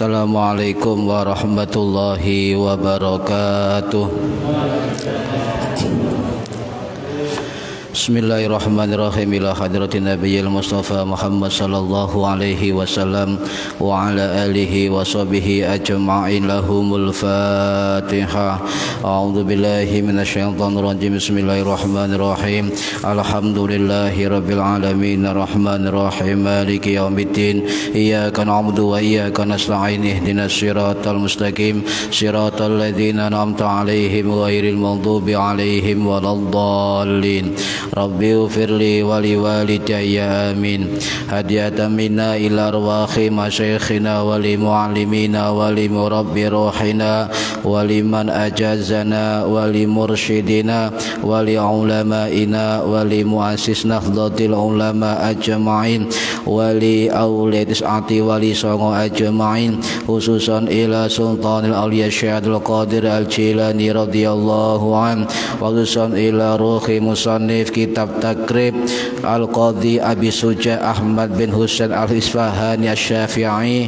Assalamualaikum warahmatullahi wabarakatuh. Bismillahirrahmanirrahim. Ila hadratin nabiyil mustafa Muhammad sallallahu alaihi wasallam wa ala alihi wa sahbihi ajma'in. Lahumul Fatihah. A'udzu billahi minasyaitonir rajim. Bismillahirrahmanirrahim. Alhamdulillahi rabbil alamin arrahmanir rahim maliki yaumiddin. Iyyaka na'budu wa iyyaka nasta'in. Ihdinas siratal mustaqim siratal ladzina an'amta 'alaihim ghairil maghdubi 'alaihim waladdallin. Rabbi ufirli wali walidayya amin. Hadiyatan minna ila arwahi masyayikhina wali mu'allimina wali murabbi ruhina wali man ajazana wali mursyidina wali ulamaina wali muassis nahdlatil ulama ajma'in wali auladis ati wali songo ajma'in, khususan ila sultanil awliya syahadul qadir al-jilani radhiyallahu an, wa khususan ila ruhi musannif kitab takrib al-qadhi Abi Suja Ahmad bin Husain al-Isfahani asy-Syafi'i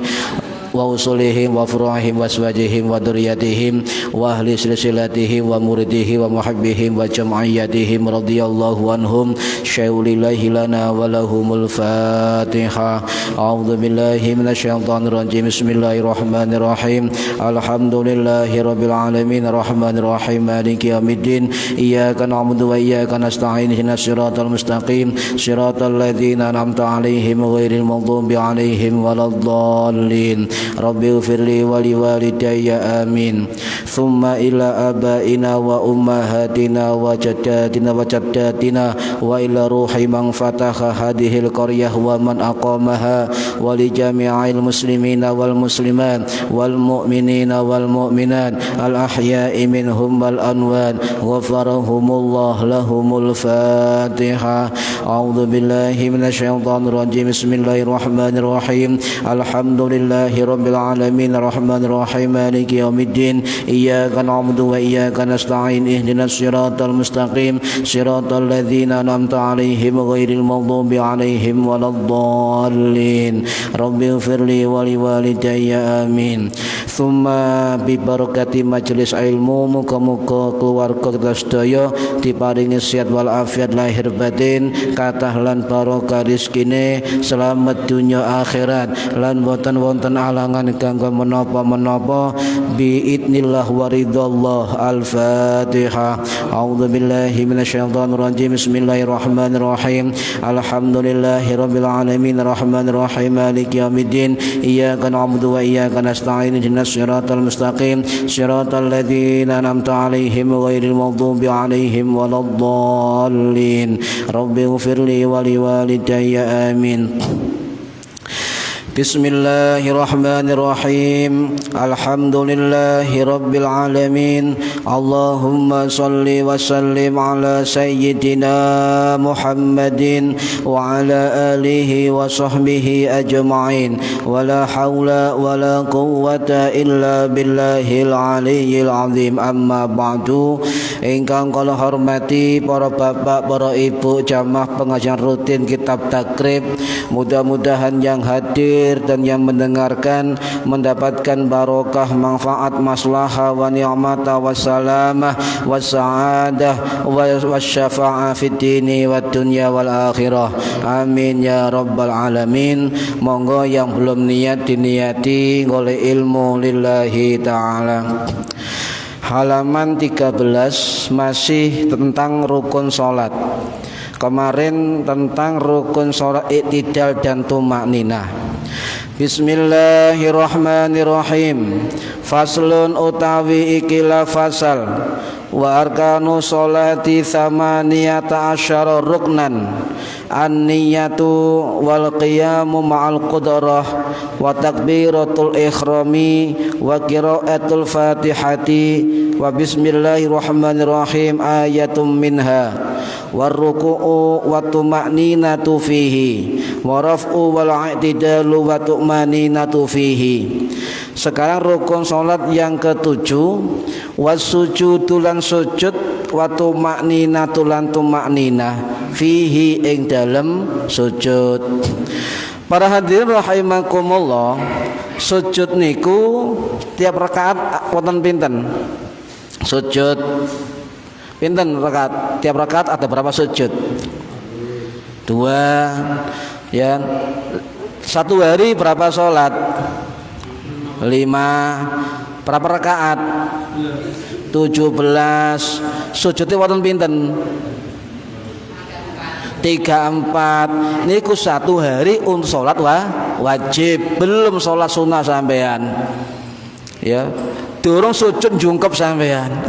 wa usulihim wa furu'ihim wa aswajihim wa duriyatihim wa ahli silsilatihim wa muridihim wa muhibbihim wa jam'iyyatihim radhiyallahu anhum syaulillahi lana wa lahumul Fatihah. A'udzu billahi minasyaitonir rajim. Bismillahirrahmanirrahim. Alhamdulillahi rabbil alamin arrahmanir rahim maliki yaumiddin. Iyyaka na'budu wa iyyaka nasta'in. Ihdinas siratal mustaqim siratal ladzina an'amta 'alaihim ghairil maghdubi 'alaihim waladdallin. Rabbi ufirli wali walidayya amin. Thumma ila abaina wa ummahatina wa jaddatina wa jaddatina wa ila ruhi man fataha hadhil qaryah wa man aqamaha wa li jami'il muslimina wal muslimat wal mu'minina wal mu'minat al ahya'i minhum wal anwat ghafarahumullah lahumul Fatihah. A'udzu billahi minasyaitonir rajim. Bismillahirrahmanirrahim. Alhamdulillahi rabbil alamin arrahmanir rahim maliki yaumiddin. Iyyaka na'budu wa iyyaka nasta'in. Ihdinas siratal mustaqim siratal ladzina an'amta 'alaihim ghairil maghdubi 'alaihim waladdallin. Rabbi ighfirli wa li walidayya amin. Tsumma bi barakati majelis ilmu, muga-muga keluarga kita sedaya diparingi sehat wal afiat lahir batin, kathah lan barokah rezekine, selamat dunya akhirat, lan boten wonten alangan kanggo menapa-menapa bi idznillah wa ridallah. Al-Fatihah. A'udzu billahi minasyaitonir rajim. Bismillahirrahmanirrahim. Alhamdulillahi rabbil alamin arrahmanir rahim maliki yaumiddin. Iyyaka na'budu wa iyyaka nasta'in. Ihdinas siratal mustaqim siratal ladzina an'amta 'alaihim ghairil maghdubi 'alaihim waladdallin. Rabbi ighfirli wa li walidayya amin. Bismillahirrahmanirrahim. Alhamdulillahi rabbil alamin. Allahumma salli wa sallim ala sayyidina Muhammadin wa ala alihi wa sahbihi ajma'in. Wa la hawla wa la quwwata illa billahil aliyyil azim. Amma ba'du. Ingkang kula hormati para bapak, para ibu jamaah pengajian rutin kitab takrib, mudah-mudahan yang hadir dan yang mendengarkan mendapatkan barokah, manfaat, maslahah wa ni'mata wa salamah wa sa'adah wa syafa'ah fid dini wa dunya wal akhirah. Amin ya rabbal alamin. Monggo yang belum niat diniati oleh ilmu lillahi ta'ala. Halaman 13 masih tentang rukun salat. Kemarin tentang rukun salat i'tidal dan tumakninah. Bismillahirrahmanirrahim. Faslun utawi ikilah fasal. Wa arkanu sholati thamaniyata asyara ruknan. An-niyatu wal qiyamu ma'al qudrah wa takbiratul ikhrami wa qiraatul fatihati wa bismillahirrahmanirrahim ayatum minha warruku'u wa tuma'ninatu fihi wa raf'u wal i'tidalu wa tu'maninatu fihi. Sekarang rukun salat yang ketujuh, wasujudu lan sujud wa tu'maninatu lan tumakninah fihi ing dalem sujud. Para hadirin rahimakumullah, sujud niku tiap rakaat wonten pinten? Sujud pinten rakaat? Tiap rakaat ada berapa sujud? 2. Ya. Satu hari berapa salat? 5. Berapa rakaat? 17. Sujudnya wonten pinten? 3-4. Niku satu hari untuk sholat wajib, belum sholat sunnah sampean. Ya, durung sujud jungkep sampean.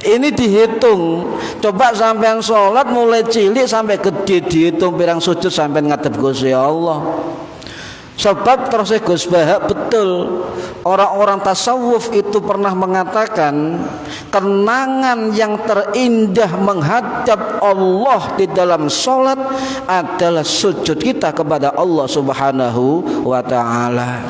Ini dihitung. Coba sampean sholat mulai cilik sampai gede dihitung pirang sujud sampean ngadep Gusti Allah. Sebab terus Gus Bahak betul, orang-orang tasawuf itu pernah mengatakan kenangan yang terindah menghadap Allah di dalam sholat adalah sujud kita kepada Allah Subhanahu wa ta'ala.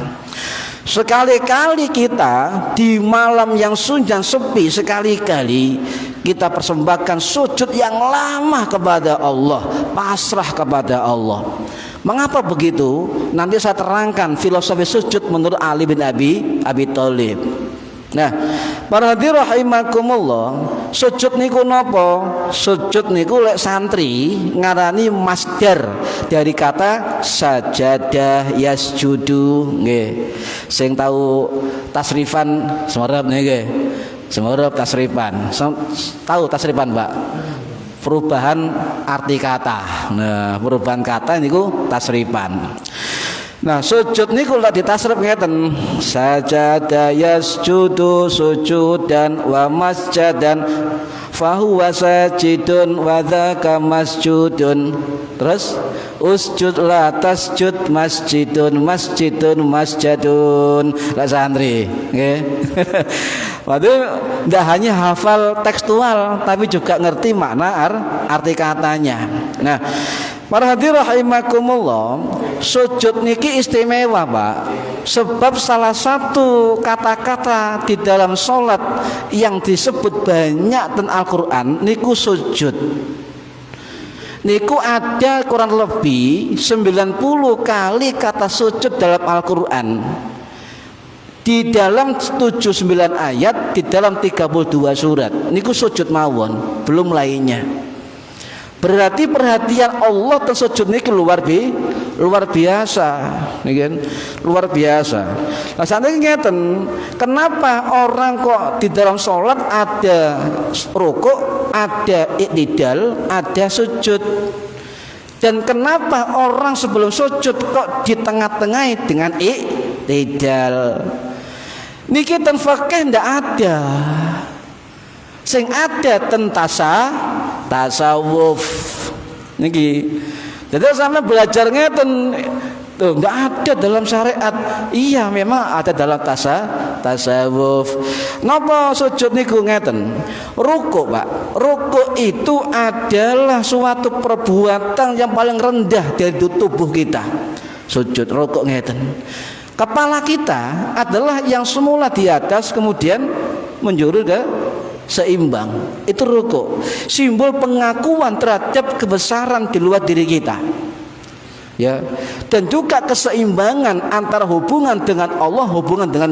Sekali-kali kita di malam yang sunyi dan sepi, sekali-kali kita persembahkan sujud yang lama kepada Allah, pasrah kepada Allah. Mengapa begitu? Nanti saya terangkan filosofi sujud menurut Ali bin Abi Thalib. Nah, para hadirin rahimakumullah, sujud niku napa? Sujud niku lek santri ngarani masdar dari kata sajadah yasjudu nggih. Sing tahu tasrifan semerep nggih. Semerep tasrifan. Tahu tasrifan, Pak? Perubahan arti kata. Nah, perubahan kata niku tasrifan. Nah, sujud niku lek ditasrif ngeten, sajada yasjudu sujudan wa masjadan fahuwa sajidun wa dzaka masjudun. Terus usjud la tasjud masjidun masjadun. Lah santri, nggih. Waduh, tidak hanya hafal tekstual tapi juga ngerti makna arti katanya. Nah, para hadirin rahimakumullah, sujud niki istimewa, Pak. Sebab salah satu kata-kata di dalam sholat yang disebut banyak dan Al-Quran niku sujud. Niku ada kurang lebih 90 kali kata sujud dalam Al-Quran. Di dalam 79 ayat, di dalam 32 surat. Niku sujud mawon, belum lainnya. Berarti perhatian Allah tersujud niki luar biasa, kan? Luar biasa. Nah, sampeyan ngeten, kenapa orang kok di dalam sholat ada rukuk, ada i'tidal, ada sujud? Dan kenapa orang sebelum sujud kok di tengah-tengah dengan i'tidal? Niki ten fikih ndak ada. Sing ada ten tasawuf. Niki. Jadi sampe belajar ngeten Tuh, enggak ada dalam syariat. Iya, memang ada dalam tasawuf. Napa sujud niku ngeten? Rukuk, Pak. Rukuk itu adalah suatu perbuatan yang paling rendah dari tubuh kita. Sujud rukuk ngeten. Kepala kita adalah yang semula di atas kemudian menjurus ke seimbang. Itu rukuk. Simbol pengakuan terhadap kebesaran di luar diri kita. Ya, dan juga keseimbangan antara hubungan dengan Allah, hubungan dengan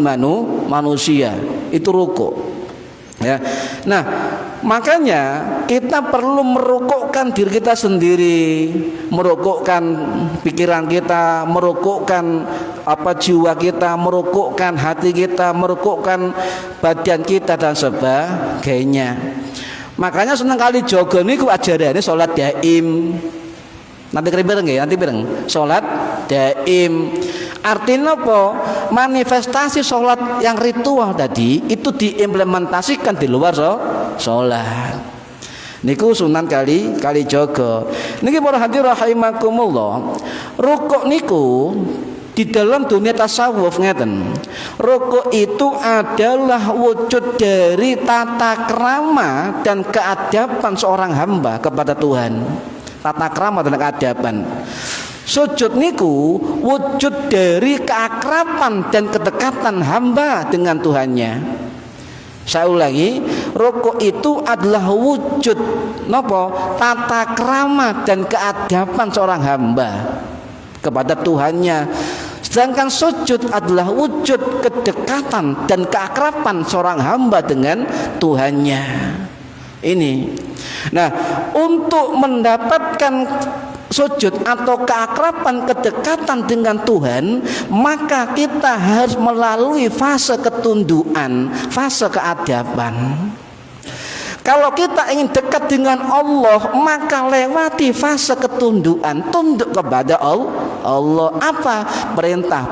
manusia. Itu rukuk. Ya. Nah, makanya kita perlu merukukkan diri kita sendiri, merukukkan pikiran kita, merukukkan jiwa kita, merukukkan hati kita, merukukkan badan kita dan sebagainya. Makanya senang kali jogo niku ajarane salat daim. Nanti keribireng ya, nanti bireng. Salat daim. Artinya apa? Manifestasi sholat yang ritual tadi itu diimplementasikan di luar sholat. Niku sunan kali jogo. Niki para hadirin rahimakumullah. Rukuk niku di dalam dunia tasawuf ngeten. Rukuk itu adalah wujud dari tata krama dan keadaban seorang hamba kepada Tuhan. Tata krama dan keadaban. Sujud niku wujud dari keakraban dan kedekatan hamba dengan Tuhannya. Saya ulangi, rukuk itu adalah wujud tata krama dan keadaban seorang hamba kepada Tuhannya. Sedangkan sujud adalah wujud kedekatan dan keakraban seorang hamba dengan Tuhannya. Ini. Nah, untuk mendapatkan sujud atau keakraban kedekatan dengan Tuhan, maka kita harus melalui fase ketundukan, fase keadaban. Kalau kita ingin dekat dengan Allah, maka lewati fase ketundukan, tunduk kepada Allah. Apa perintah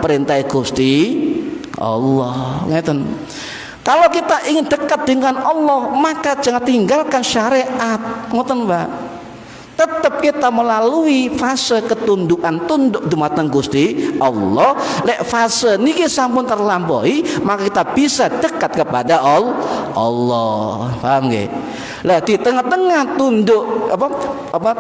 Gusti Allah. Ngeten. Kalau kita ingin dekat dengan Allah, maka jangan tinggalkan syariat. Ngoten, Mbak. Tetap kita melalui fase ketundukan, tunduk dumateng Gusti Allah. Lek fase niki sampun terlampaui, maka kita bisa dekat kepada Allah. Paham nggih? Lah di tengah-tengah tunduk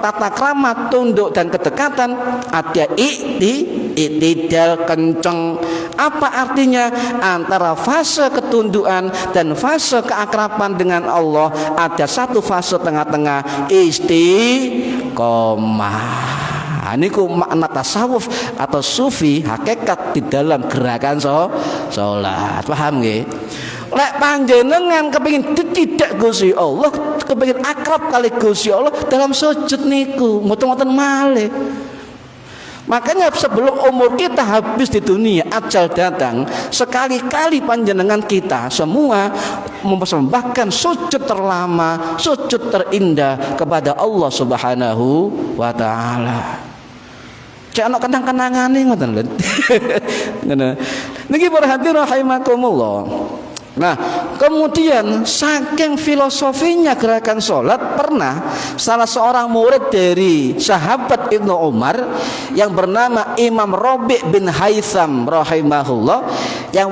tata krama, tunduk dan kedekatan ada i'tidal kenceng. Apa artinya? Antara fase ketundukan dan fase keakraban dengan Allah ada satu fase tengah-tengah, istiqomah. Ini makna tasawuf atau sufi hakikat di dalam gerakan sholat. Paham nggih? Lek panjenengan kepengin tidak Gusti Allah, kepengin akrab kali Gusti Allah dalam sujud niku, mboten malih. Makanya sebelum umur kita habis di dunia, ajal datang, sekali-kali panjenengan kita semua mempersembahkan sujud terlama, sujud terindah kepada Allah Subhanahu wa taala. Cek ana kenang-kenangane ngoten lho. Ngono. Niki para hadirin rahimakumullah. Nah, kemudian saking filosofinya gerakan sholat, pernah salah seorang murid dari sahabat Ibnu Umar yang bernama Imam Rabi' bin Haytham rahimahullah yang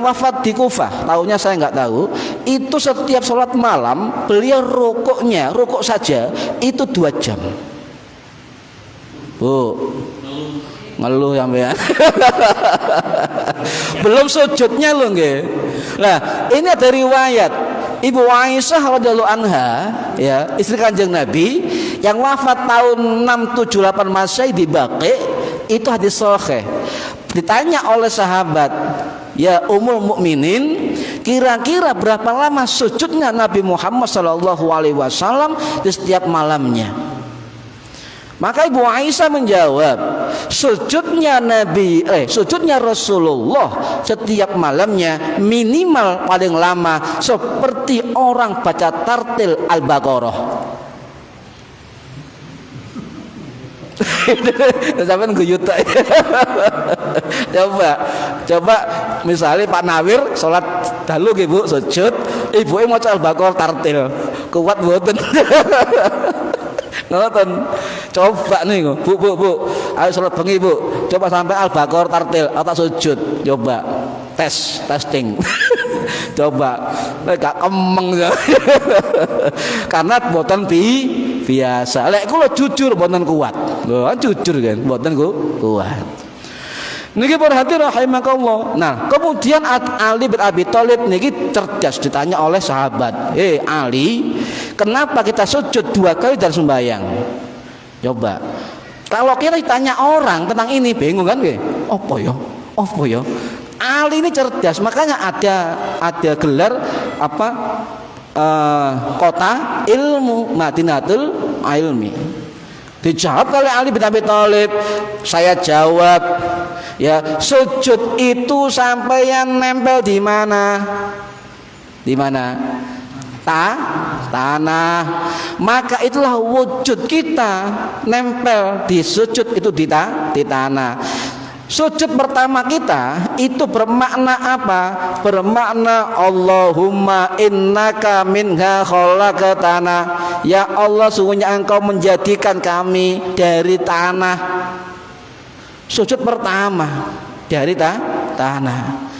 wafat di Kufah, tahunnya saya nggak tahu. Itu setiap sholat malam beliau rukuk saja itu 2 jam. Bu, ngeluh sampean. Belum sujudnya loh nggih. Nah, ini ada riwayat Ibu Aisyah radhiyallahu anha, ya, istri Kanjeng Nabi yang wafat tahun 678 Masehi di Baqi, itu hadis sahih. Ditanya oleh sahabat, ya Ummul Mukminin, kira-kira berapa lama sujudnya Nabi Muhammad SAW di setiap malamnya? Maka Ibu Aisyah menjawab, sujudnya Rasulullah setiap malamnya minimal paling lama seperti orang baca tartil Al-Baqarah. Sampeyan guyut. Coba misalnya Pak Nawir salat dalu nggih Bu, sujud, ibuke maca Al-Baqarah tartil. Kuat mboten? Ngoten. Coba nih Bu, Ayo salat bengi Bu. Coba sampai Al-Baqarah tartil atau sujud. Coba testing. Coba gak kemeng ya. Karena boten biasa. Lek kula jujur boten kuat. Lho, jujur kan boten kuat. Niki perhati rahimakallah. Nah, kemudian Ali bin Abi Thalib niki cerdas ditanya oleh sahabat. Ali, kenapa kita sujud 2 kali dalam sembahyang? Coba. Kalau kita ditanya orang tentang ini bingung kan nggih? Apa ya? Ali ini cerdas, makanya ada gelar apa? Kota ilmu, Madinatul Ilmi. Dijawab oleh Ali bin Abi Thalib. Saya jawab, ya, sujud itu sampai yang nempel di mana? Di mana? Tanah. Maka itulah wujud kita nempel di sujud itu di tanah. Sujud pertama kita itu bermakna apa? Bermakna Allahumma innaka minha khalaqtana. Ya Allah, sungguhnya Engkau menjadikan kami dari tanah. Sujud pertama dari tanah.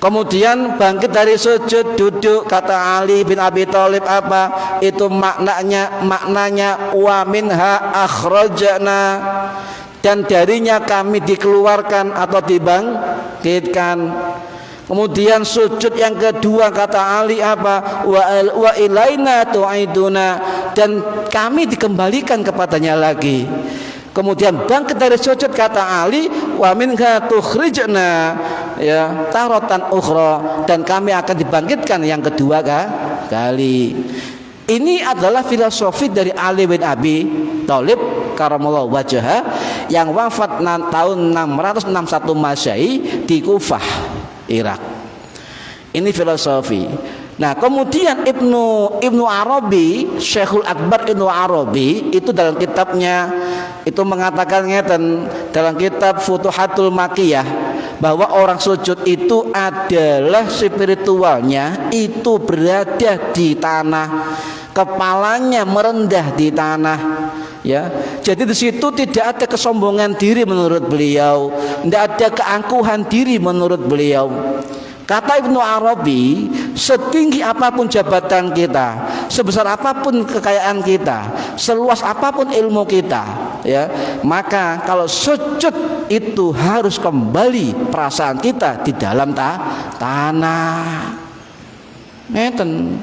Kemudian bangkit dari sujud, duduk, kata Ali bin Abi Thalib apa? Itu maknanya wa minha akhrajna. Dan darinya kami dikeluarkan atau dibangkitkan. Kemudian sujud yang kedua kata Ali apa? Wa ilaina tu'iduna. Dan kami dikembalikan kepadanya lagi. Kemudian bangkit dari sujud kata Ali, wa minha tukhrijna, ya, taratan ukhra, dan kami akan dibangkitkan yang kedua kali. Ini adalah filosofi dari Ali bin Abi Thalib karamallahu wajhah yang wafat tahun 661 Masehi di Kufah, Irak. Ini filosofi. Nah, kemudian Ibnu Arabi, Syekhul Akbar Ibnu Arabi itu dalam kitabnya itu mengatakan ngeten, dalam kitab Futuhatul Makkiyah, bahwa orang sujud itu adalah spiritualnya itu berada di tanah, kepalanya merendah di tanah. Ya, jadi di situ tidak ada kesombongan diri menurut beliau, tidak ada keangkuhan diri menurut beliau. Kata Ibnu Arabi, setinggi apapun jabatan kita, sebesar apapun kekayaan kita, seluas apapun ilmu kita, ya, maka kalau sujud itu harus kembali perasaan kita di dalam tanah. Ngeten.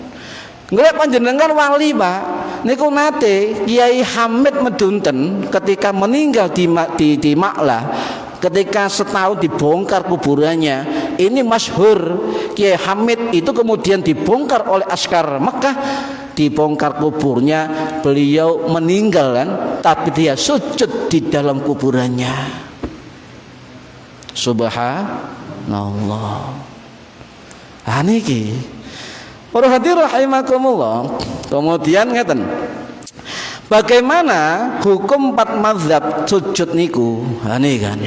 Nggak panjenengan wali, Pak. Niku nate Kiai Hamid Medunten ketika meninggal di Maklah, ketika setahun dibongkar kuburannya, ini masyhur. Kiai Hamid itu kemudian dibongkar oleh askar Mekah, dibongkar kuburnya, beliau meninggal kan, tapi dia sujud di dalam kuburannya. Subhanallah. Niki para hadirin rahimakumullah. Kemudian ngeten, bagaimana hukum 4 mazhab sujud niku? Ini kan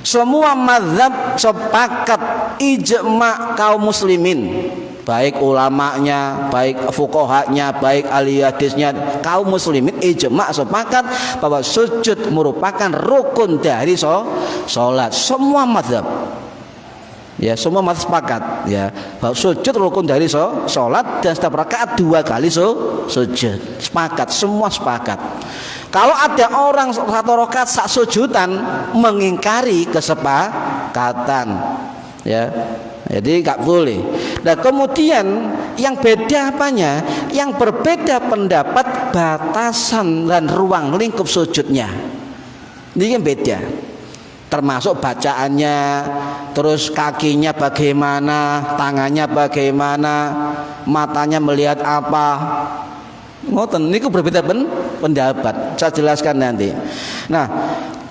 semua mazhab sepakat, ijma kaum muslimin, baik ulamanya, baik fuqahanya, baik ahli hadisnya, kaum muslimin ijma sepakat bahwa sujud merupakan rukun dari salat. Semua mazhab, ya, semua mazhab sepakat, ya, bahwa sujud rukun dari salat dan setiap rakaat 2 kali sujud. Sepakat, semua sepakat. Kalau ada orang 1 rakaat sak sujudan mengingkari kesepakatan, ya, jadi nggak boleh. Nah, kemudian yang beda apanya? Yang berbeda pendapat batasan dan ruang lingkup sujudnya. Ini yang beda. Termasuk bacaannya, terus kakinya bagaimana, tangannya bagaimana, matanya melihat apa. Ngoten niku berbeda pendapat. Saya jelaskan nanti. Nah,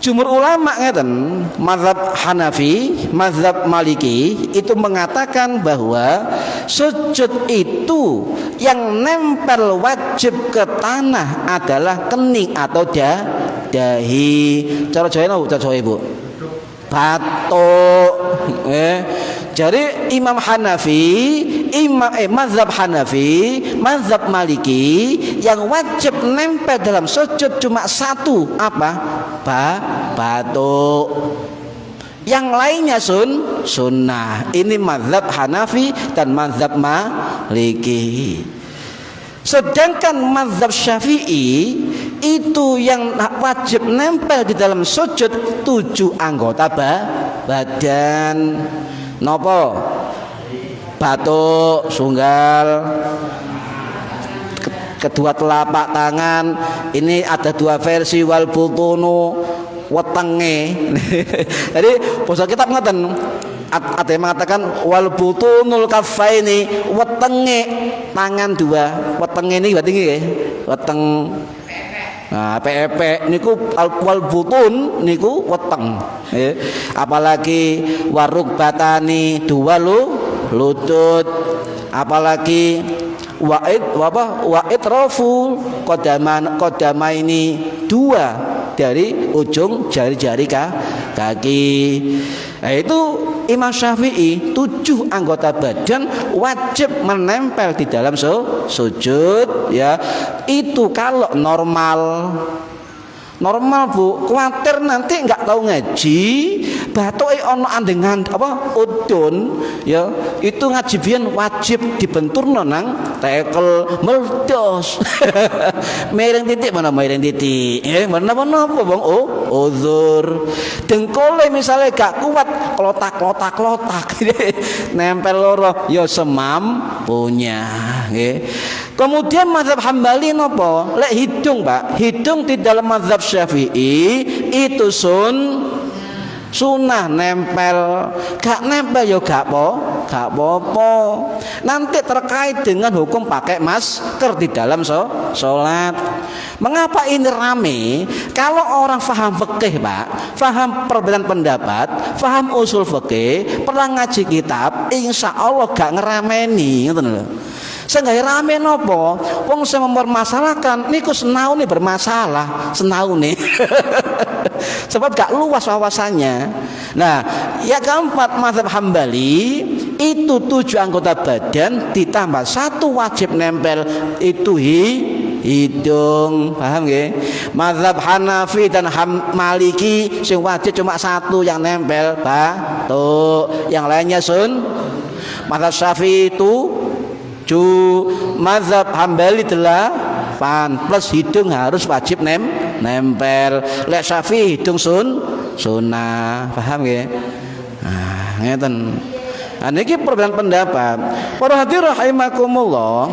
jumhur ulama ngeten, mazhab Hanafi, mazhab Maliki itu mengatakan bahwa sujud itu yang nempel wajib ke tanah adalah kening atau dahi. Cara Jawa napa cara Ibu? Batuk. Jadi Imam Hanafi mazhab Hanafi, mazhab Maliki yang wajib nempel dalam sujud cuma satu, apa? Batu. Yang lainnya sunnah. Ini mazhab Hanafi dan mazhab Maliki. Sedangkan mazhab Syafi'i itu yang wajib nempel di dalam sujud 7 anggota badan. Nopo? Batuk, sunggal, kedua telapak tangan. Ini ada 2 versi, wal butunu, wetenge. Jadi basa kitab ngaten. Ada yang mengatakan wal butunul kafaini, wetenge tangan 2. Wetenge ini berarti nggih, weteng. Nah, PEP niku wal butun niku weteng. Apalagi waruk batani 2 lutut. Apalagi wa'id raful kodama ini 2 dari ujung jari-jari kaki. Nah, itu Imam Syafi'i 7 anggota badan wajib menempel di dalam sujud, ya. Itu kalau normal Bu, khawatir nanti nggak tahu ngaji, batuke ono andengan apa udun, ya. Itu ngaji biyen wajib dibenturno nang tekel meledos. Miring titik mana miring titik. Mana apa Bang? Uzur. Dengkole misalnya gak kuat, klotak. Nempel loro ya semampunya, nggih. Kemudian mazhab Hambali nopo? Lek hidung, Pak. Hidung di dalam mazhab Syafi'i itu sunnah nempel. Gak nempel ya gak apa-apa. Nanti terkait dengan hukum pakai masker di dalam sholat. Mengapa ini rame? Kalau orang faham fikih, Pak, faham perbedaan pendapat, faham usul fikih, pernah ngaji kitab, insya Allah gak ngerameni, ngoten lho. Sehingga rame nopo, wong saya mempermasalahkan niku senau nih bermasalah, senau nih. Sebab gak luas wawasannya. Nah, yang keempat mazhab Hambali itu 7 anggota badan ditambah 1 wajib nempel, itu hidung, paham nggih? Mazhab Hanafi dan Maliki sing wajib cuma 1 yang nempel, batuk, yang lainnya Mazhab Syafi'i itu mazhab Hambali 8 plus hidung harus wajib nempel. Lek Syafi'i hidung sunnah, paham nggih? Nah, ngeten. Nah, niki perbedaan pendapat. Para hadirin rahimakumullah.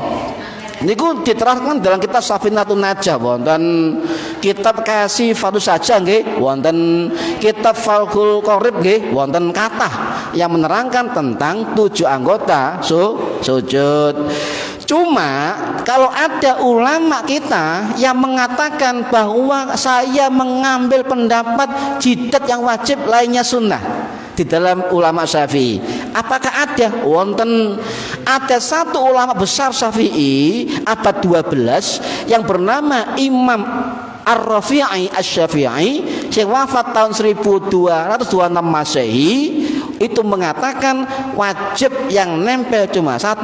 Niku diterangkan dalam kitab Safinatun Najah, wonten kitab Kasih Fardhu Saja nggih, wonten kitab Falqul Qorib nggih, wonten kathah yang menerangkan tentang 7 anggota sujud. Cuma kalau ada ulama kita yang mengatakan bahwa saya mengambil pendapat jidat yang wajib lainnya sunnah di dalam ulama Syafi'i, apakah ada? Wonten ada 1 ulama besar Syafi'i abad 12 yang bernama Imam Ar-Rafi'i Asy-Syafi'i yang wafat tahun 1226 Masehi, itu mengatakan wajib yang nempel cuma 1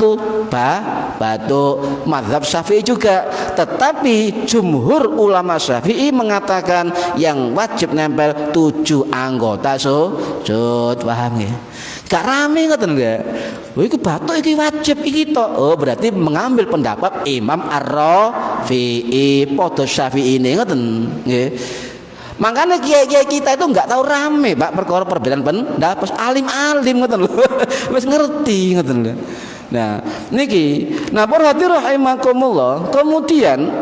batu. Mazhab Syafi'i juga, tetapi jumhur ulama Syafi'i mengatakan yang wajib nempel 7 anggota sujud, paham ya? Gak rame ngoten nggih. Oh, iki batuk iki wajib iki tok. Oh, berarti mengambil pendapat Imam Ar-Rafi'i padha Syafi'i ini ngoten nggih. Makanya kiai-kiai kita itu enggak tahu rame, Pak, perkara perbedaan pendapat. Alim-alim ngoten lho. Wis ngerti ngoten lho. Nah, niki, para hadirin rahimakumullah, kemudian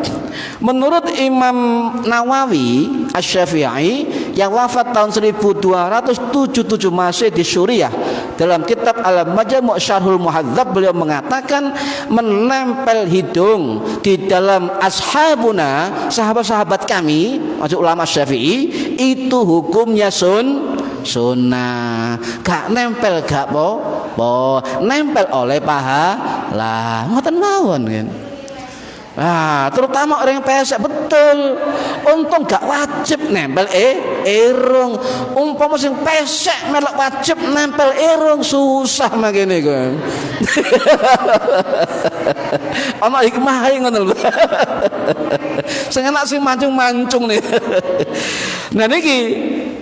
menurut Imam Nawawi Asy-Syafi'i yang wafat tahun 1277 Masehi di Suriah, dalam kitab Al-Majmu' Syarhul Muhadzab beliau mengatakan menempel hidung di dalam ashabuna, sahabat-sahabat kami, maksud ulama Syafi'i, itu hukumnya sunnah. Gak nempel gak nempel oleh pahala, ngoten mawon kan. Nah, terutama orang yang pesek, betul. untung gak wajib nempel irung. Umpama sing pesek melok wajib nempel irung susah makene kok. Ana hikmah ngono lho. Sing enak sing mancung-mancung nih. Nah niki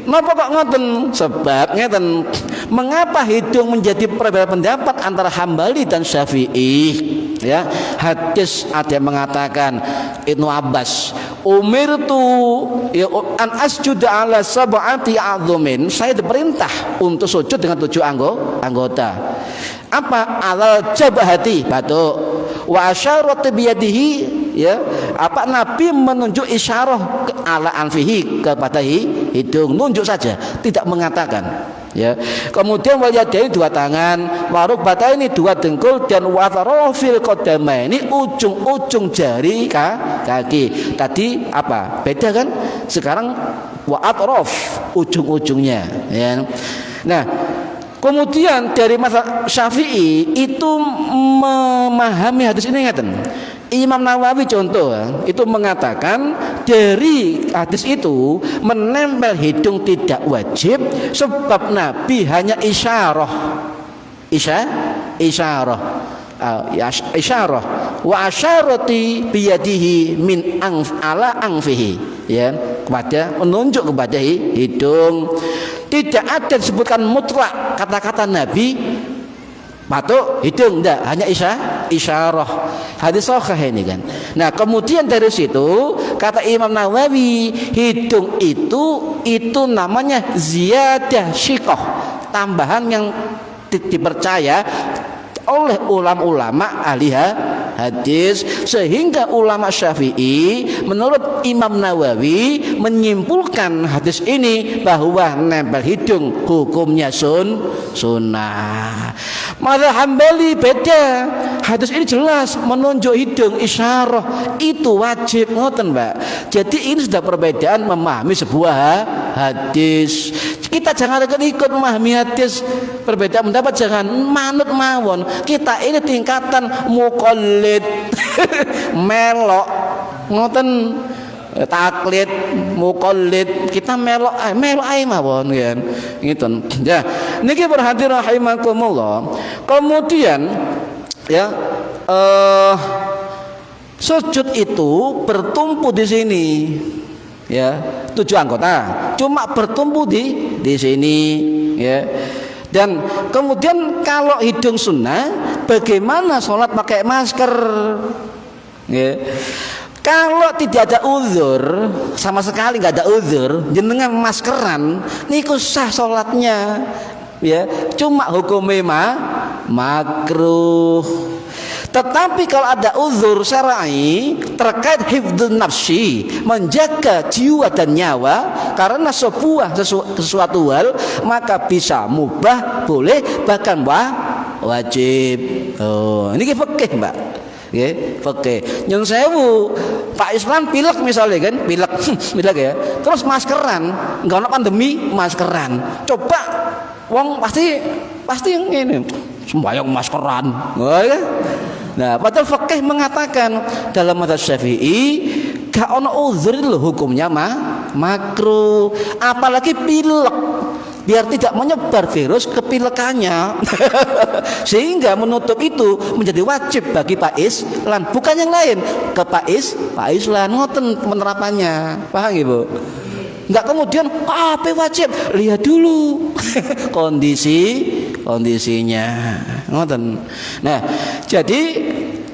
napa kok ngoten? Sebab ngeten, mengapa hidung menjadi perbedaan pendapat antara Hambali dan Syafi'i? Ya, hadis ada yang mengatakan Ibnu Abbas, umirtu ya an asjuda ala sab'ati a'dhumin, saya diperintah untuk sujud dengan 7 anggota. Apa? Alal jabhati, batuk, wa asyarat biyadihi, ya, apa Nabi menunjuk isyarah ke ala anfihi, kepada hidung, nunjuk saja, tidak mengatakan. Ya, kemudian walyadaini 2 tangan, warukbataini 2 dengkul, dan watharofil qadama, ini ujung-ujung jari kaki. Tadi apa? Beda kan? Sekarang wa'atrof, ujung-ujungnya. Ya. Nah, kemudian dari mazhab Syafi'i itu memahami hadis ini ngeten. Imam Nawawi contoh itu mengatakan dari hadis itu menempel hidung tidak wajib sebab Nabi hanya isyarah wa asyarati biyadihi min ala anfihi, ya, kepada menunjuk kepada hidung. Tidak ada disebutkan mutlak kata-kata Nabi batuk hidung, enggak, hanya isyarah. Hadis sahih ini kan. Nah, kemudian dari situ kata Imam Nawawi, hidung itu namanya ziyadah syiqah, tambahan yang dipercaya oleh ulama-ulama ahli hadis, sehingga ulama Syafi'i menurut Imam Nawawi menyimpulkan hadis ini bahwa nempel hidung hukumnya sunnah. Mazhab Hambali beda, hadis ini jelas menunjuk hidung isyarah itu wajib, ngoten Mbak. Jadi ini sudah perbedaan memahami sebuah hadis. Kita jangan ikut memahami hadis perbedaan pendapat, jangan manut mawon. Kita ini tingkatan muqallid melok ngoten, taklid muqallid, kita melok ae mawon kan ngiten. Ya, niki perhati rahimakumullah. Kemudian ya sujud itu bertumpu di sini, ya, 7 anggota cuma bertumpu di sini, ya. Dan kemudian kalau hidung sunnah, bagaimana sholat pakai masker, ya. Kalau tidak ada uzur, sama sekali nggak ada uzur, jenengan maskeran niku sah sholatnya, ya, cuma hukumnya makruh. Tetapi kalau ada uzur syar'i terkait hifdzun nafsi, menjaga jiwa dan nyawa karena sesuatu hal, maka bisa mubah, boleh, bahkan wajib. Oh, ini fikih Mbak. Nggih, fikih. Nyun sewu, Pak Islam pilek misalnya kan, pilek ya. Terus maskeran, enggak ada pandemi, maskeran. Coba wong pasti yang ini sembahyang maskeran. Oh, ya. Nah, padahal fikih mengatakan dalam mazhab Syafi'i gak ono uzur itu hukumnya makruh, apalagi pilek, biar tidak menyebar virus kepilekannya. Sehingga menutup itu menjadi wajib bagi Pak Islan, bukan yang lain, ke Pak Islan ngoten penerapannya. Paham Ibu? Enggak kemudian apa wajib, lihat dulu kondisinya ngoten. Nah, jadi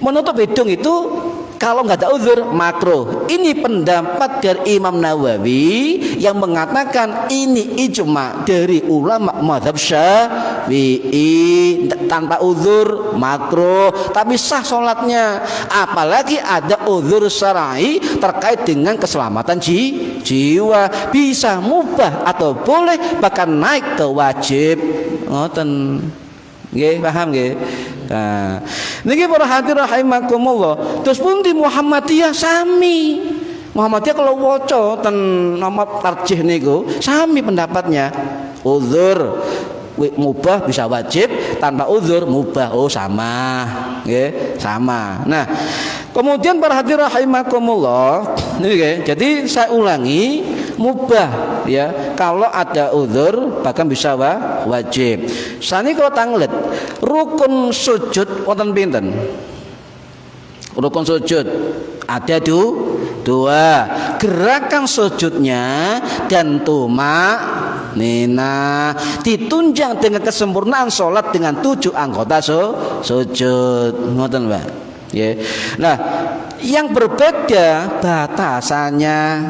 menutup hidung itu kalau nggak ada uzur makruh. Ini pendapat dari Imam Nawawi yang mengatakan ini ijma dari ulama mazhab Syafi'i, tanpa uzur makruh, tapi sah sholatnya. Apalagi ada uzur syar'i terkait dengan keselamatan jiwa, bisa mubah atau boleh bahkan naik ke wajib. Ngoten. Nggih, paham nggih? Nah, niki para hadirin rahimakumullah. Terus pun di Muhammadiyah sami. Muhammadiyah kalau waca ten nomor tarjih niku sami pendapatnya. Uzur mubah bisa wajib, tanpa uzur mubah, oh sama. Nggih, sama. Nah, Kemudian para hadirin rahimakumullah, jadi saya ulangi, mubah ya kalau ada uzur, bahkan bisa wajib. Sani kalau tanglet rukun sujud wonten pinten? Rukun sujud ada dua, gerakan sujudnya dan nina ditunjang dengan kesempurnaan sholat dengan 7 anggota sujud. Ngoten Pak. Ya. Nah, yang berbeda batasannya.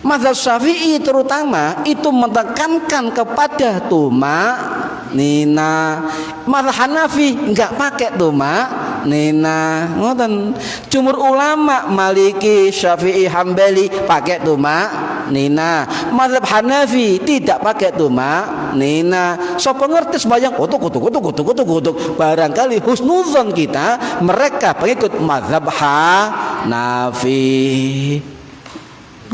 Mazhab Syafi'i terutama itu menekankan kepada nina. Mazhab Hanafi enggak pakai nina. Ngoten. Jumhur ulama Maliki, Syafi'i, Hambali pakai nina. Mazhab Hanafi tidak pakai nina. Sapa ngerti sembahyang kutuk. Barangkali husnuzon kita mereka pengikut mazhab Hanafi.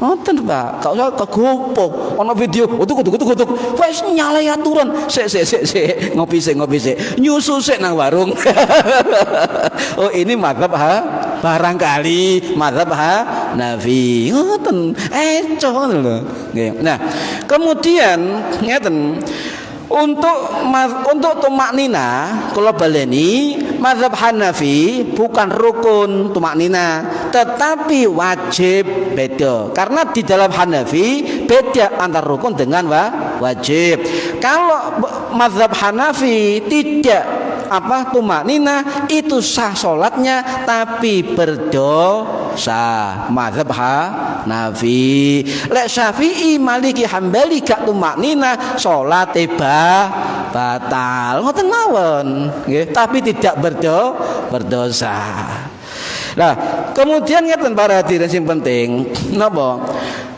Ngoten Pak, kau usah kegopok ana video kutuk. Wis nyalai aturan. Sik ngopi sik. Nyusu sik nang warung. Oh, ini mazhab barangkali mazhab Hanafi. Ngoten. Eco ngoten lho. Nggih. Nah, kemudian ngeten untuk tumaknina kalau baleni mazhab Hanafi bukan rukun tumaknina tetapi wajib, beda karena di dalam Hanafi beda antara rukun dengan wajib. Kalau mazhab Hanafi tidak tumaknina itu sah sholatnya tapi berdosa. Mazhab Hanafi. Lek Syafi'i, Maliki, Hambali gak tumaknina sholat batal. Ngoten mawon, nggih, tapi tidak berdosa. Nah, kemudian ngeten para hadirin sing penting napa?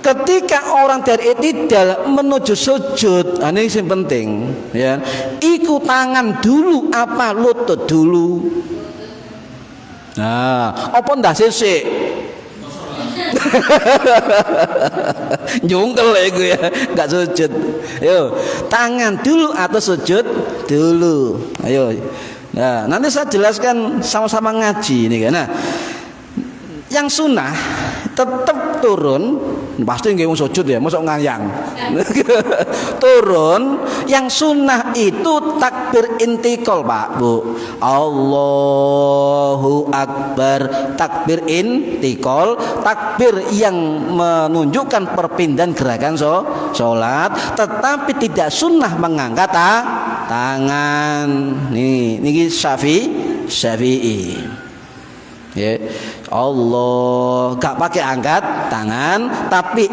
Ketika orang dari i'tidal menuju sujud, ini yang penting ya. Iku tangan dulu apa lutut dulu? Nah, apa ndak sisik? Jungkel iku ya, enggak sujud. Yo, tangan dulu atau sujud dulu? Ayo. Nah, nanti saya jelaskan sama-sama ngaji ini kan. Nah, yang sunnah tetap turun, pasti nggak mau sujud ya, masuk ngayang. Turun, yang sunnah itu takbir intikal Pak Bu. Allahu Akbar, takbir intikal, takbir yang menunjukkan perpindahan gerakan sholat, tetapi tidak sunnah mengangkat tangan. Ini Syafi'i. Ya, Allah gak pakai angkat tangan tapi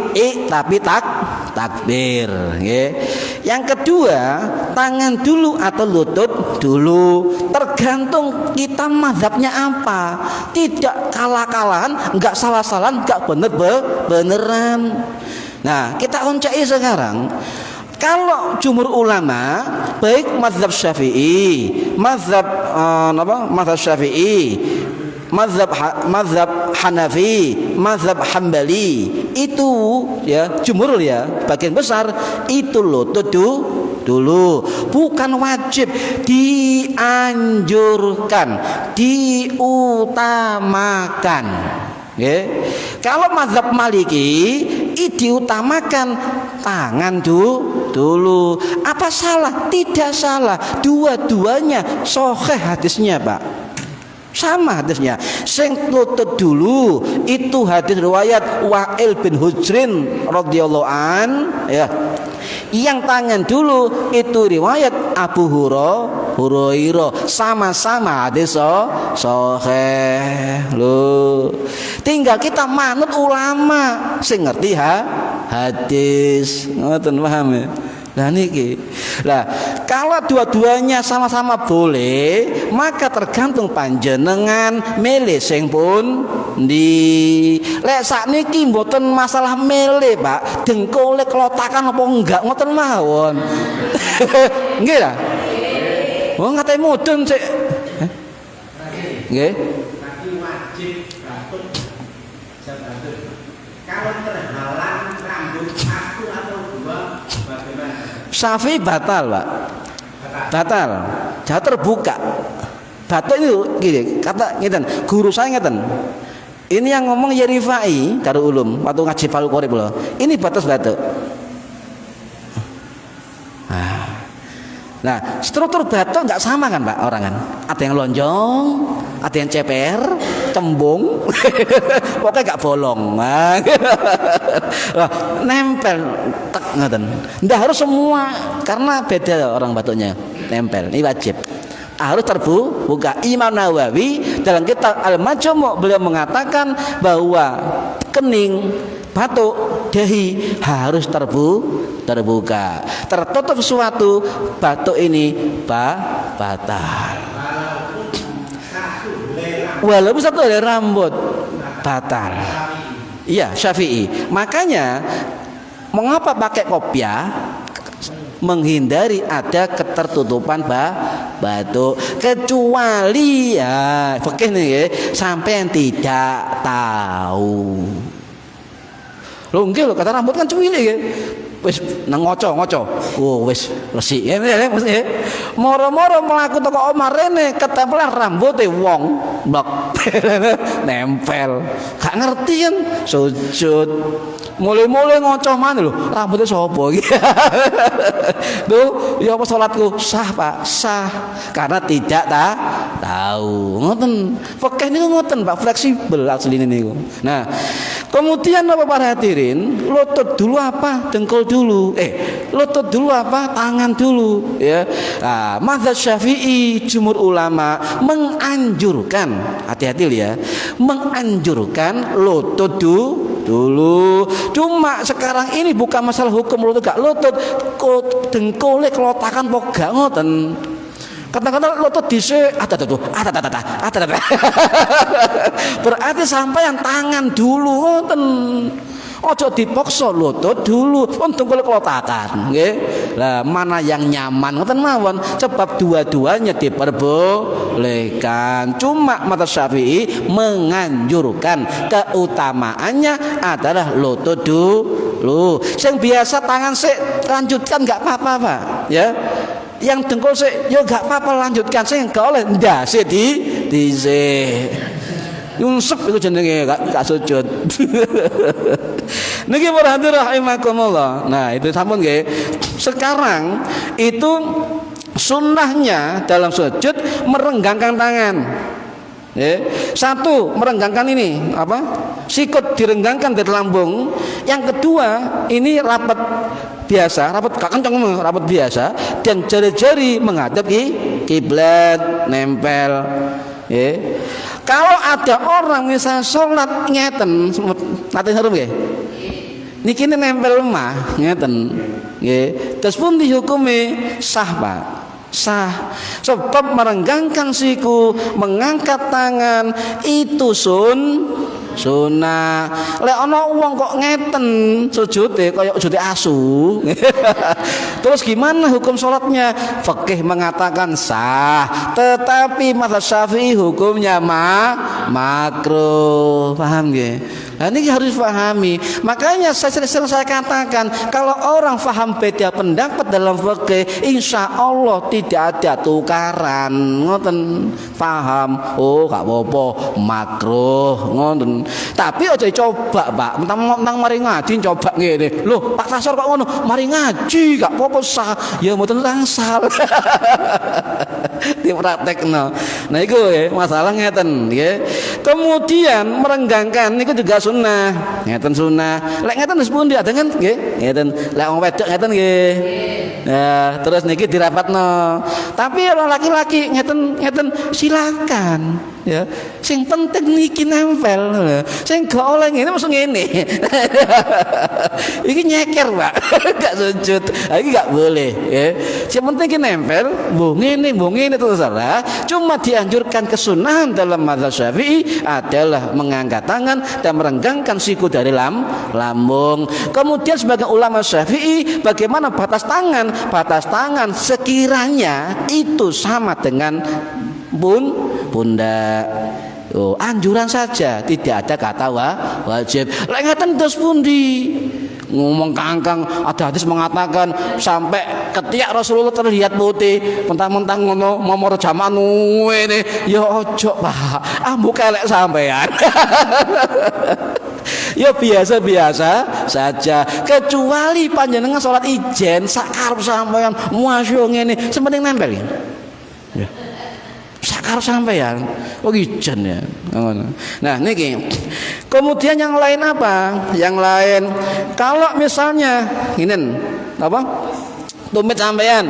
takbir ya. Yang kedua, tangan dulu atau lutut dulu, tergantung kita mazhabnya apa. Tidak kalah-kalahan, enggak salah-salahan, enggak beneran. Nah, kita oncai sekarang. Kalau jumhur ulama baik mazhab Syafi'i, mazhab Syafi'i, mazhab Hanafi, mazhab Hambali itu ya jumhur ya bagian besar itu lutut dulu, bukan wajib, dianjurkan, diutamakan. Okay. Kalau mazhab Maliki diutamakan tangan dulu. Apa salah? Tidak salah. Dua-duanya sahih hadisnya Pak. Sama hadisnya. Sing lutut dulu itu hadis riwayat Wa'il bin Hujrin radhiyallahu an ya. Yang tangan dulu itu riwayat Abu Hurairah, sama-sama hadis sahih lho. Tinggal kita manut ulama sing ngerti hadis. Ngoten paham ya? Nah niki. Lah, kalau dua-duanya sama-sama boleh, maka tergantung panjenengan milih sing pun ndi. Lek sakniki mboten masalah milih, Pak. Dengkule klotakan apa enggak ngoten mawon. Nggih lah. Wong ngatai mudun sik. Nggih. Wajib batuk. Kalau terhalang rambut satu atau dua bagaimana? Syafi'i batal Pak. Batal. Dia terbuka. Batuk itu gini, kata ngeten, guru saya ngeten. Ini yang ngomong Yerifai Darul Ulum waktu ngaji Fathul Qorib loh. Ini batas batuk. Nah, struktur batuk nggak sama kan Pak orang kan? Ada yang lonjong, ada yang ceper, cembung, pokoknya nggak bolong, nempel, tek ngeten. Nggak harus semua, karena beda orang batuknya, nempel. Ini wajib. Harus terbuka. Imam Nawawi dalam kitab Al-Majmu' beliau mengatakan bahwa kening, batuk, dahi harus terbuka. Tertutup suatu batuk ini batal. Walaupun satu helai rambut batal. Iya, Syafi'i. Makanya mengapa pakai kopiah? Menghindari ada ketertutupan batuk, kecuali ya begini ya, sampai yang tidak tahu. Lho nggih lho, kata rambut kan cuwili ya. Wis nang ngoco. Oh wis resik. Ya mesti. Moro-moro mlaku teko omah rene ketempelan rambuté wong, blok. Nempel. Gak ngerti kan sujud. Mulai ngocoh mana lho, rambutnya sapa iki. Duh, ya apa salatku sah Pak, sah karena tidak tahu. Ngoten. Fikih niku ngoten Pak, fleksibel asline niku. Nah, kemudian apa para hadirin, lutut dulu apa dengkul dulu, lutut dulu apa tangan dulu, ya. Nah, mazhab Syafi'i jumhur ulama menganjurkan, hati-hati ya, menganjurkan lutut dulu. Cuma sekarang ini bukan masalah hukum lutut gak lutut, dengkule kelotakan kok gak ngoten. Kata-kata lutut dhisik ada. Berarti sampai yang tangan dulu ngoten. Ojo dipaksa lutut dulu, untung kula kelotakan, nggih. Lah mana yang nyaman ngoten mawon, sebab dua-duanya diperbolehkan. Cuma mazhab Syafi'i menganjurkan keutamaannya adalah lutut dulu. Sing biasa tangan sik lanjutkan enggak apa-apa, Pak, ya. Yang dengkul sik yo enggak apa-apa lanjutkan, sing enggak oleh ndase dhisik. Nyungsep itu jenenge gak sujud. Niki para hadirin rahimakumullah. Nah, itu sampun nggih. Sekarang itu sunnahnya dalam sujud merenggangkan tangan. Satu, merenggangkan ini apa? Sikut direnggangkan dari lambung. Yang kedua, ini rapat biasa, rapat gak kenceng, rapat biasa, dan jari-jari menghadap kiblat, nempel. Kalau ada orang misalnya sholat ngeten, nanti harum ya, niki nempel lemah ngeten, terus pun dihukumi sah Pak, sah, sebab merenggangkan siku, mengangkat tangan itu sunnah. Lek ana wong kok ngeten sujude kaya sujude asu. Terus gimana hukum salatnya? Fikih mengatakan sah, tetapi mazhab Syafi'i hukumnya makruh. Paham nggih? Nah, ini harus pahami. Makanya saya katakan, kalau orang paham beda pendapat dalam fikih, insya Allah tidak ada tukaran. Ngoten, paham? Oh, gak apa-apa, makruh. Ngoten. Tapi aja coba, Pak. Mentang mari ngaji coba ngene. Loh, Pak Tasor kok ngono? Mari ngaji gak apa-apa sah. Ya mboten tangsal. Dipraktekno. Nah, iku masalah ngeten nggih. Kemudian merenggangkan niku juga sunnah. Ngeten sunnah. Lek ngeten wis pundi adengen nggih? Ngeten. Lek wong wedok ngeten nggih. Ya, terus niki dirapatno. Tapi orang laki-laki ngeten silakan. Ya, sing penting niki nempel. Sing gak oleh ngene mesti ngene. Iki nyeker, Pak. Gak sujud. Iki gak boleh, ya. Sing penting iki nempel, mbuh ngene terserah. Cuma dianjurkan kesunahan dalam mazhab Syafi'i adalah mengangkat tangan dan merenggangkan siku dari lambung. Kemudian sebagai ulama Syafi'i, bagaimana batas tangan? Batas tangan sekiranya itu sama dengan pundak. Anjuran saja, tidak ada kata wajib. Lek ngaten terus pundi? ngomong kangkang. Ada hadis mengatakan sampai ketiak Rasulullah terlihat putih, mentang-mentang ngono momor jaman ngene. Ya ojo Pak, ambu kelek sampean. Ya biasa-biasa saja, kecuali panjenengan salat ijen sakarep sampean masya ngene sementing nempel ya sakarep sampean kok ijen ya. Nah niki kemudian yang lain apa, yang lain kalau misalnya nginen apa tumit sampean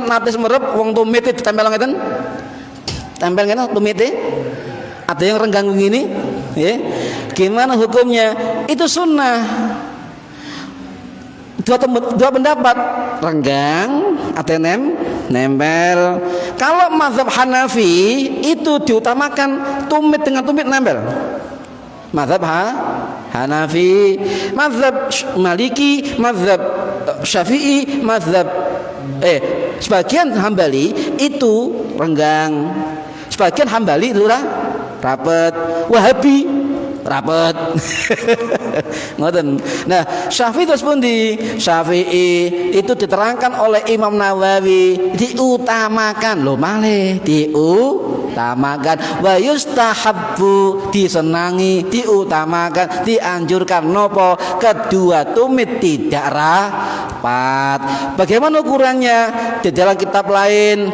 nate semerep wong tumit ditempel ngeten tempel ngene tumite ada yang renggang begini ya. Gimana hukumnya? Itu sunnah. Dua pendapat, renggang atau nempel. Kalau mazhab Hanafi itu diutamakan tumit dengan tumit nempel. Mazhab Hanafi, mazhab Maliki, mazhab Syafi'i, mazhab sebagian Hambali itu renggang, sebagian Hambali itu rapet, Wahabi rapet. Ngoten. Nah, Syafi'i terus pundi? Syafi'i itu diterangkan oleh Imam Nawawi diutamakan lho malih diutamakan wa yustahabbu disenangi diutamakan dianjurkan nopo kedua tumit tidak rapat. Bagaimana ukurannya? Di dalam kitab lain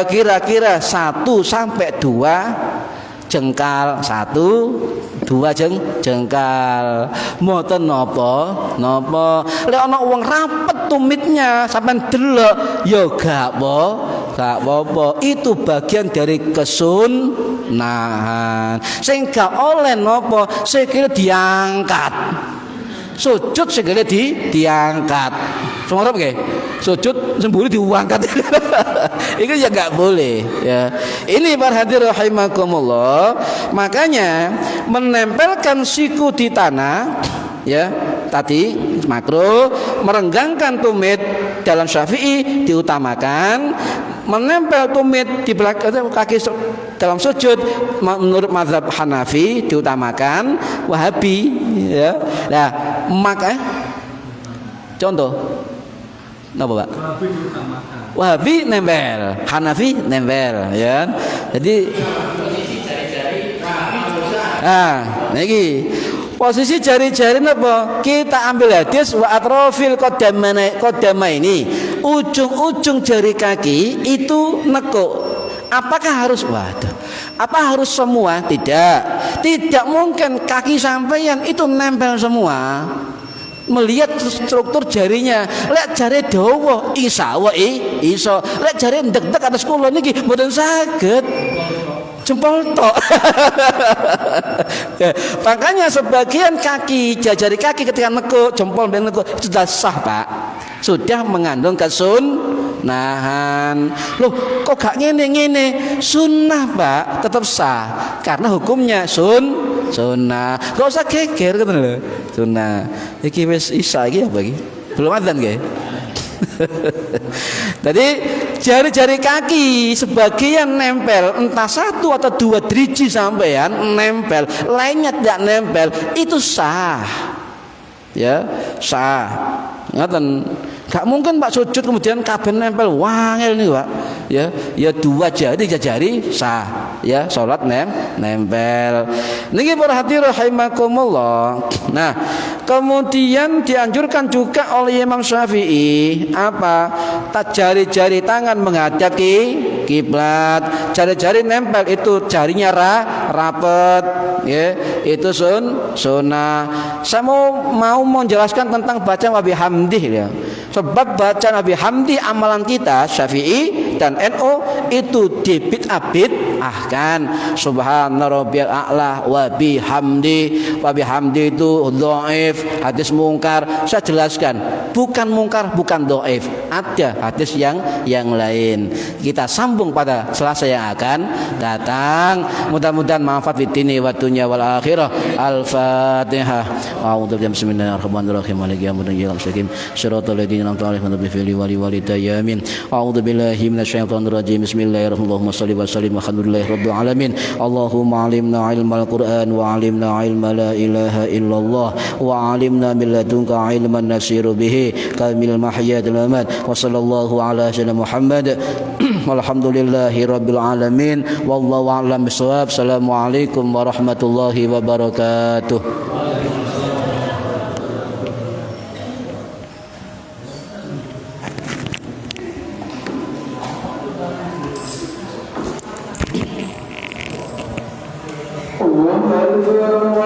kira-kira 1 sampai 2 jengkal, 1 2 jengkal. Mboten napa lek ana wong rapet tumitnya sampean delok ya gak apa-apa, itu bagian dari kesunahan sing gak oleh napa sikile diangkat, sujud sikile diangkat. Semua nggih sujud semburi diangkat. Itu ya nggak boleh ya. Ini para hadirin rahimakumullah. Makanya menempelkan siku di tanah ya tadi makruh, merenggangkan tumit dalam Syafi'i diutamakan, menempel tumit di belakang kaki dalam sujud menurut mazhab Hanafi diutamakan, Wahabi ya. Nah, maka contoh napa Pak? Wahabi nempel, Hanafi nempel ya. Jadi niki posisi jari-jari napa? Kita ambil hadis wa atrofil qadama ini. Ujung-ujung jari kaki itu nekuk. Apakah harus apa harus semua? Tidak mungkin kaki sampeyan itu nempel semua. Melihat struktur jarinya, lek jari dawa iso, lek jari ndek-ndek atas kula niki mboten saged jempol tok. Makanya sebagian kaki, jari kaki ketika nekuk, jempol dan nekuk sudah sah Pak, sudah mengandung kesunahan. Loh kok gak ngene-ngene? Sunnah Pak, tetap sah karena hukumnya sunnah. Gak usah geger gitu loh. Sunnah. Iki wis isa iki apa iki? Belum adzan nggih. Jadi jari-jari kaki sebagian nempel, entah 1 atau 2 driji sampean nempel, lainnya tidak nempel, itu sah. Ya, sah. Ngaten. Gak mungkin Pak sujud kemudian kabeh nempel wangel nih Pak. Ya 2 jari sah. Ya salat nempel. Niki para hadirin rahimakumullah. Nah, kemudian dianjurkan juga oleh Imam Syafi'i apa? Jari-jari tangan menghadap kiblat, jari-jari nempel itu jarinya rapet, ya itu sunnah. Saya mau menjelaskan tentang baca wa bihamdih ya. Sebab bacaan Nabi Hamdi amalan kita Syafi'i dan NU itu dibid'ahkan. Subhana rabbiyal a'la wa bihamdi. Wa bihamdi itu dhaif, hadis mungkar. Saya jelaskan, bukan mungkar, bukan dhaif. Ada hadis yang lain. Kita sambung pada Selasa yang akan datang. Mudah-mudahan manfaat di dini wa dunya wal akhirah. Al-Fatihah. A'udzu billahi bismillahirrahmanirrahim. Maliki yaumiddin. Shiratal ladzina an'amta 'alaihim ghairil maghdubi 'alaihim waladdallin. A'udzu billahi minasy syaithanir rajim. Bismillahirrahmanirrahim. Shalli wa sallim wa walhamdulillahi rabbil alamin. Allahumma alimna ilmal Qur'an wa alimna ilma la ilaha illallah wa alimna min ladunka ilman nasiru bihi kamil mahyatil amat. Wa sallallahu ala sayyidina Muhammad walhamdulillahi rabbil alamin. Wallahu a'lam bishawab. Assalamualaikum warahmatullahi wabarakatuh. Allah